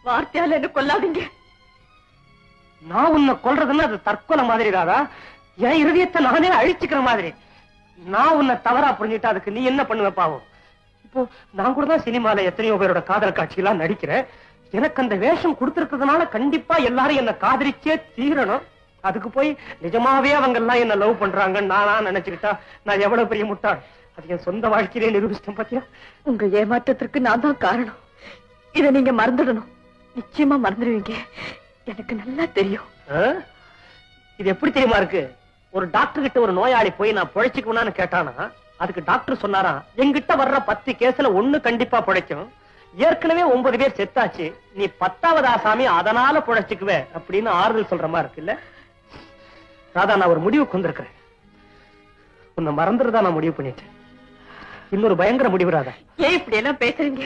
வார்த்தையால என்ன கொல்லாதீங்க. நான் உன்னை கொல்றதுன்னா அது தற்கொலை மாதிரி ராதா. என் இருதயத்தை நானே அழிச்சுக்கிற மாதிரி. நான் உன்னை தவறா புரிஞ்சுட்டா அதுக்கு நீ என்ன பண்ணுவ பாவம்? இப்போ நான் கூட தான் சினிமால எத்தனையோ பேரோட காதல் காட்சியெல்லாம் நடிக்கிறேன். எனக்கு அந்த வேஷம் கொடுத்திருக்கிறதுனால கண்டிப்பா எல்லாரும் என்ன காதலிச்சே தீரணும். அதுக்கு போய் நிஜமாவே அவங்க எல்லாம் என்ன லவ் பண்றாங்கன்னு நானா நினைச்சுக்கிட்டா நான் எவ்வளவு பெரிய முட்டாள். அது என் சொந்த வாழ்க்கையிலே நிரூபிச்சிட்டேன் பாத்தியா? உங்க ஏமாற்றத்திற்கு நான் தான் காரணம். இதை நீங்க மறந்துடணும். நிச்சயமா மறந்துடுவீங்க, எனக்கு நல்லா தெரியும். இது எப்படி தெரியுமா இருக்கு? ஒரு டாக்டர் கிட்ட ஒரு நோயாளி போய் நான் பிழைச்சுக்கணும்னு கேட்டானா, அதுக்கு டாக்டர் சொன்னாராம், என்கிட்ட வர்ற 10 கேஸ்ல 1 கண்டிப்பா பிழைக்கும். ஏற்கனவே 9 பேர் செத்தாச்சு, நீ 10வது ஆசாமி, அதனால பிழைச்சுக்குவே அப்படின்னு ஆறுதல் சொல்ற மாதிரி இருக்குல்ல ராதா. நான் ஒரு முடிவுக்கு வந்திருக்கிறேன். உன்னை மறந்துறதா நான் முடிவு பண்ணிட்டேன். இன்னொரு பயங்கர முடிவு ராதா. ஏன் இப்படி எல்லாம் பேசுறீங்க?